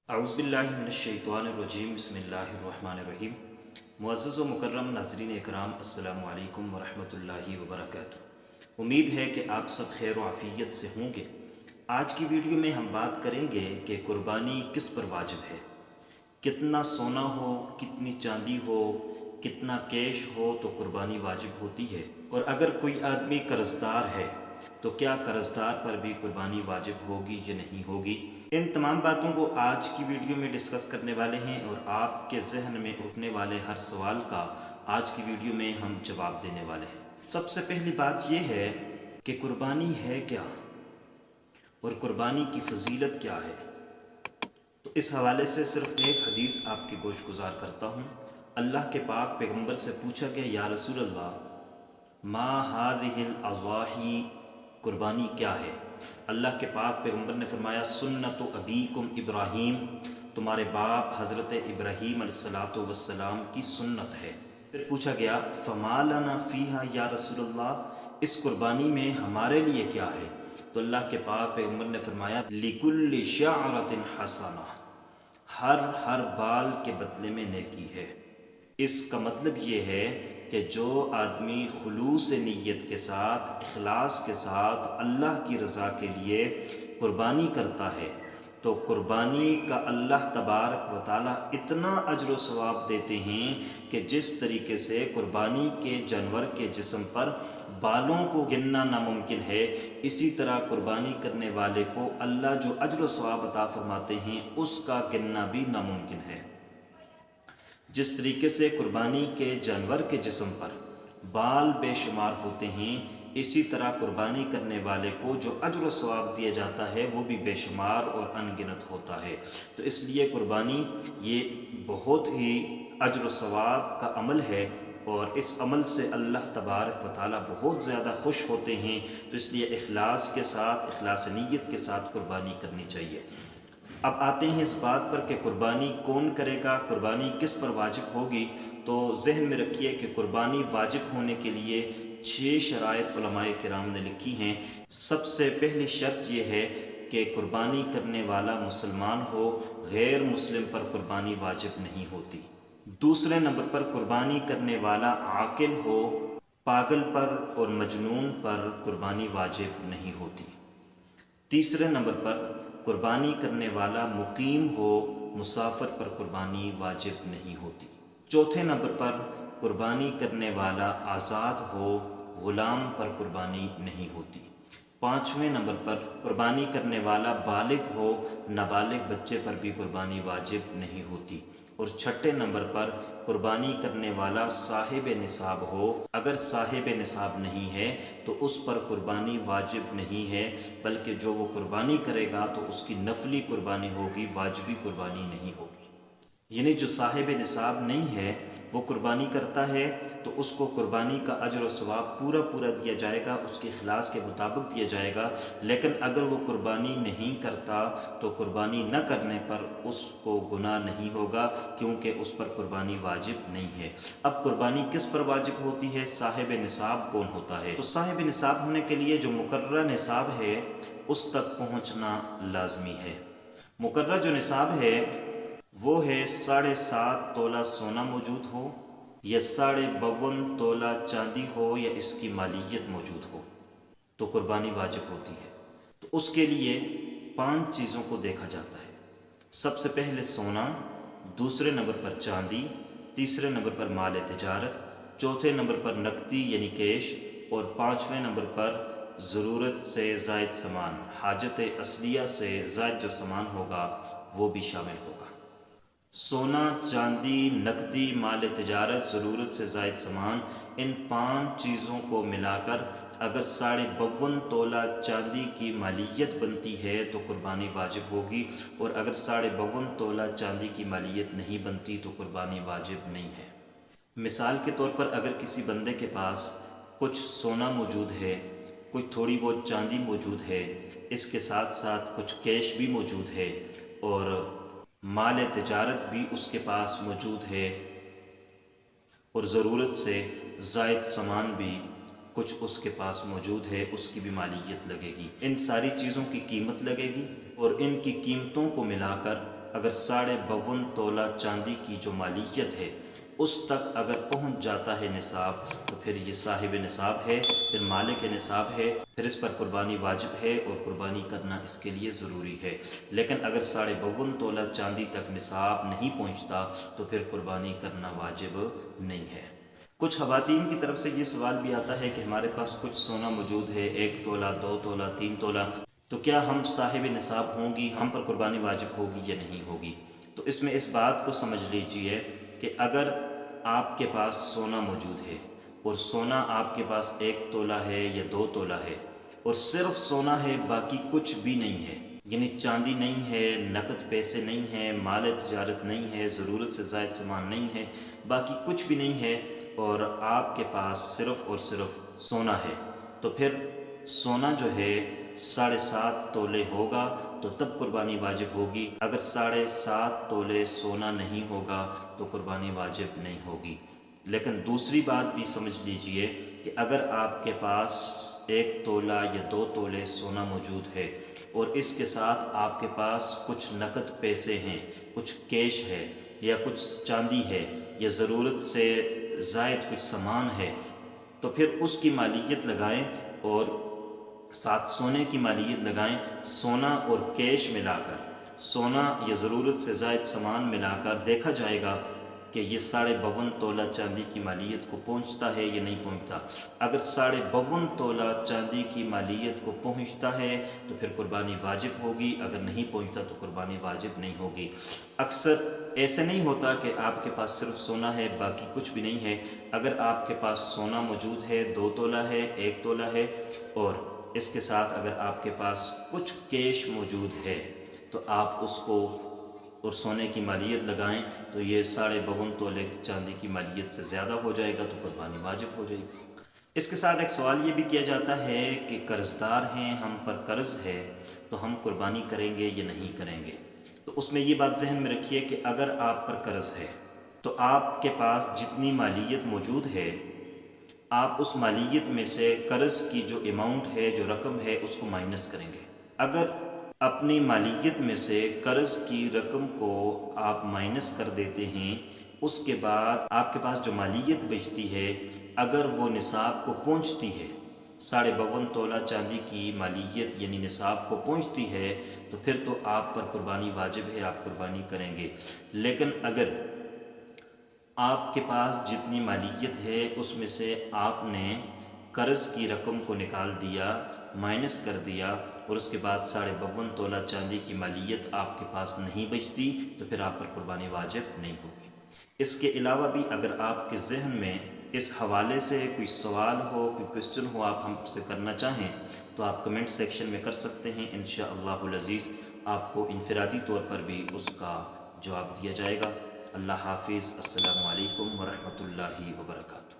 اعوذ باللہ من الشیطان الرجیم بسم اللہ الرحمن الرحیم۔ معزز و مکرم ناظرین اکرام، السلام علیکم ورحمۃ اللہ وبرکاتہ۔ امید ہے کہ آپ سب خیر و عافیت سے ہوں گے۔ آج کی ویڈیو میں ہم بات کریں گے کہ قربانی کس پر واجب ہے۔ کتنا سونا ہو، کتنی چاندی ہو، کتنا کیش ہو تو قربانی واجب ہوتی ہے، اور اگر کوئی آدمی قرض دار ہے تو کیا قرض دار پر بھی قربانی واجب ہوگی یا نہیں ہوگی۔ ان تمام باتوں کو آج کی ویڈیو میں ڈسکس کرنے والے ہیں، اور آپ کے ذہن میں اٹھنے والے ہر سوال کا آج کی ویڈیو میں ہم جواب دینے والے ہیں۔ سب سے پہلی بات یہ ہے کہ قربانی ہے کیا اور قربانی کی فضیلت کیا ہے۔ تو اس حوالے سے صرف ایک حدیث آپ کی گوش گزار کرتا ہوں۔ اللہ کے پاک پیغمبر سے پوچھا گیا، یا رسول اللہ ما هذه الاضاحی، قربانی کیا ہے؟ اللہ کے پاک پیغمبر نے فرمایا، سنت ابیکم ابراہیم، تمہارے باپ حضرت ابراہیم علیہ السلام کی سنت ہے۔ پھر پوچھا گیا، فما لنا فیہا یا رسول اللہ، اس قربانی میں ہمارے لیے کیا ہے؟ تو اللہ کے پاک پیغمبر نے فرمایا، لکل شعرۃ حسنہ، ہر بال کے بدلے میں نیکی ہے۔ اس کا مطلب یہ ہے کہ جو آدمی خلوص نیت کے ساتھ، اخلاص کے ساتھ اللہ کی رضا کے لیے قربانی کرتا ہے تو قربانی کا اللہ تبارک و تعالیٰ اتنا اجر و ثواب دیتے ہیں کہ جس طریقے سے قربانی کے جانور کے جسم پر بالوں کو گننا ناممکن ہے، اسی طرح قربانی کرنے والے کو اللہ جو اجر و ثواب عطا فرماتے ہیں اس کا گننا بھی ناممکن ہے۔ جس طریقے سے قربانی کے جانور کے جسم پر بال بے شمار ہوتے ہیں، اسی طرح قربانی کرنے والے کو جو اجر و ثواب دیا جاتا ہے وہ بھی بے شمار اور ان گنت ہوتا ہے۔ تو اس لیے قربانی یہ بہت ہی اجر و ثواب کا عمل ہے، اور اس عمل سے اللہ تبارک و تعالیٰ بہت زیادہ خوش ہوتے ہیں۔ تو اس لیے اخلاص کے ساتھ، اخلاص نیت کے ساتھ قربانی کرنی چاہیے۔ اب آتے ہیں اس بات پر کہ قربانی کون کرے گا، قربانی کس پر واجب ہوگی۔ تو ذہن میں رکھیے کہ قربانی واجب ہونے کے لیے 6 شرائط علماء کرام نے لکھی ہیں۔ سب سے پہلی شرط یہ ہے کہ قربانی کرنے والا مسلمان ہو، غیر مسلم پر قربانی واجب نہیں ہوتی۔ دوسرے نمبر پر قربانی کرنے والا عاقل ہو، پاگل پر اور مجنون پر قربانی واجب نہیں ہوتی۔ تیسرے نمبر پر قربانی کرنے والا مقیم ہو، مسافر پر قربانی واجب نہیں ہوتی۔ چوتھے نمبر پر قربانی کرنے والا آزاد ہو، غلام پر قربانی نہیں ہوتی۔ پانچویں نمبر پر قربانی کرنے والا بالغ ہو، نابالغ بچے پر بھی قربانی واجب نہیں ہوتی۔ اور چھٹے نمبر پر قربانی کرنے والا صاحب نصاب ہو، اگر صاحب نصاب نہیں ہے تو اس پر قربانی واجب نہیں ہے، بلکہ جو وہ قربانی کرے گا تو اس کی نفلی قربانی ہوگی، واجبی قربانی نہیں ہوگی۔ یعنی جو صاحب نصاب نہیں ہے وہ قربانی کرتا ہے تو اس کو قربانی کا اجر و ثواب پورا دیا جائے گا، اس کے اخلاص کے مطابق دیا جائے گا۔ لیکن اگر وہ قربانی نہیں کرتا تو قربانی نہ کرنے پر اس کو گناہ نہیں ہوگا، کیونکہ اس پر قربانی واجب نہیں ہے۔ اب قربانی کس پر واجب ہوتی ہے؟ صاحب نصاب کون ہوتا ہے؟ تو صاحب نصاب ہونے کے لیے جو مقررہ نصاب ہے اس تک پہنچنا لازمی ہے۔ مقررہ جو نصاب ہے وہ ہے 7.5 تولہ سونا موجود ہو، یا 52.5 تولہ چاندی ہو، یا اس کی مالیت موجود ہو تو قربانی واجب ہوتی ہے۔ تو اس کے لیے 5 چیزوں کو دیکھا جاتا ہے۔ سب سے پہلے سونا، دوسرے نمبر پر چاندی، تیسرے نمبر پر مال تجارت، چوتھے نمبر پر نقدی یعنی کیش، اور 5ویں نمبر پر ضرورت سے زائد سامان، حاجت اصلیہ سے زائد جو سامان ہوگا وہ بھی شامل ہوگا۔ سونا، چاندی، نقدی، مال تجارت، ضرورت سے زائد سامان، ان 5 چیزوں کو ملا کر اگر 52.5 تولہ چاندی کی مالیت بنتی ہے تو قربانی واجب ہوگی، اور اگر 52.5 تولہ چاندی کی مالیت نہیں بنتی تو قربانی واجب نہیں ہے۔ مثال کے طور پر اگر کسی بندے کے پاس کچھ سونا موجود ہے، کچھ تھوڑی بہت چاندی موجود ہے، اس کے ساتھ ساتھ کچھ کیش بھی موجود ہے، اور مال تجارت بھی اس کے پاس موجود ہے، اور ضرورت سے زائد سامان بھی کچھ اس کے پاس موجود ہے، اس کی بھی مالیت لگے گی۔ ان ساری چیزوں کی قیمت لگے گی، اور ان کی قیمتوں کو ملا کر اگر 52.5 تولہ چاندی کی جو مالیت ہے اس تک اگر پہنچ جاتا ہے نصاب، تو پھر یہ صاحب نصاب ہے، پھر مالک نصاب ہے، پھر اس پر قربانی واجب ہے اور قربانی کرنا اس کے لیے ضروری ہے۔ لیکن اگر 52.5 تولہ چاندی تک نصاب نہیں پہنچتا تو پھر قربانی کرنا واجب نہیں ہے۔ کچھ خواتین کی طرف سے یہ سوال بھی آتا ہے کہ ہمارے پاس کچھ سونا موجود ہے، 1 تولہ، 2 تولہ، 3 تولہ، تو کیا ہم صاحب نصاب ہوں گی، ہم پر قربانی واجب ہوگی یا نہیں ہوگی؟ تو اس میں اس بات کو سمجھ لیجئے کہ اگر آپ کے پاس سونا موجود ہے اور سونا آپ کے پاس 1 تولہ ہے یا 2 تولہ ہے اور صرف سونا ہے، باقی کچھ بھی نہیں ہے، یعنی چاندی نہیں ہے، نقد پیسے نہیں ہیں، مال تجارت نہیں ہے، ضرورت سے زائد سامان نہیں ہے، باقی کچھ بھی نہیں ہے، اور آپ کے پاس صرف اور صرف سونا ہے، تو پھر سونا جو ہے 7.5 تولے ہوگا تو تب قربانی واجب ہوگی۔ اگر 7.5 تولے سونا نہیں ہوگا تو قربانی واجب نہیں ہوگی۔ لیکن دوسری بات بھی سمجھ لیجئے کہ اگر آپ کے پاس 1 تولہ یا 2 تولے سونا موجود ہے اور اس کے ساتھ آپ کے پاس کچھ نقد پیسے ہیں، کچھ کیش ہے یا کچھ چاندی ہے یا ضرورت سے زائد کچھ سامان ہے، تو پھر اس کی مالیت لگائیں اور ساتھ سونے کی مالیت لگائیں۔ سونا اور کیش ملا کر، سونا یا ضرورت سے زائد سامان ملا کر دیکھا جائے گا کہ یہ 52.5 تولہ چاندی کی مالیت کو پہنچتا ہے یا نہیں پہنچتا۔ اگر 52.5 تولہ چاندی کی مالیت کو پہنچتا ہے تو پھر قربانی واجب ہوگی، اگر نہیں پہنچتا تو قربانی واجب نہیں ہوگی۔ اکثر ایسے نہیں ہوتا کہ آپ کے پاس صرف سونا ہے باقی کچھ بھی نہیں ہے۔ اگر آپ کے پاس سونا موجود ہے، 2 تولہ ہے، 1 تولہ ہے، اور اس کے ساتھ اگر آپ کے پاس کچھ کیش موجود ہے تو آپ اس کو اور سونے کی مالیت لگائیں تو یہ 52.5 تولے چاندی کی مالیت سے زیادہ ہو جائے گا تو قربانی واجب ہو جائے گی۔ اس کے ساتھ ایک سوال یہ بھی کیا جاتا ہے کہ قرض دار ہیں، ہم پر قرض ہے تو ہم قربانی کریں گے یا نہیں کریں گے؟ تو اس میں یہ بات ذہن میں رکھیے کہ اگر آپ پر قرض ہے تو آپ کے پاس جتنی مالیت موجود ہے، آپ اس مالیت میں سے قرض کی جو اماؤنٹ ہے، جو رقم ہے، اس کو مائنس کریں گے۔ اگر اپنی مالیت میں سے قرض کی رقم کو آپ مائنس کر دیتے ہیں، اس کے بعد آپ کے پاس جو مالیت بچتی ہے، اگر وہ نصاب کو پہنچتی ہے، 52.5 تولہ چاندی کی مالیت یعنی نصاب کو پہنچتی ہے، تو پھر تو آپ پر قربانی واجب ہے، آپ قربانی کریں گے۔ لیکن اگر آپ کے پاس جتنی مالیت ہے اس میں سے آپ نے قرض کی رقم کو نکال دیا، مائنس کر دیا، اور اس کے بعد 52.5 تولہ چاندی کی مالیت آپ کے پاس نہیں بچتی، تو پھر آپ پر قربانی واجب نہیں ہوگی۔ اس کے علاوہ بھی اگر آپ کے ذہن میں اس حوالے سے کوئی سوال ہو، کوئی کوئسچن ہو، آپ ہم سے کرنا چاہیں تو آپ کمنٹ سیکشن میں کر سکتے ہیں۔ انشاءاللہ العزیز آپ کو انفرادی طور پر بھی اس کا جواب دیا جائے گا۔ اللہ حافظ۔ السلام علیکم ورحمۃ اللہ وبرکاتہ۔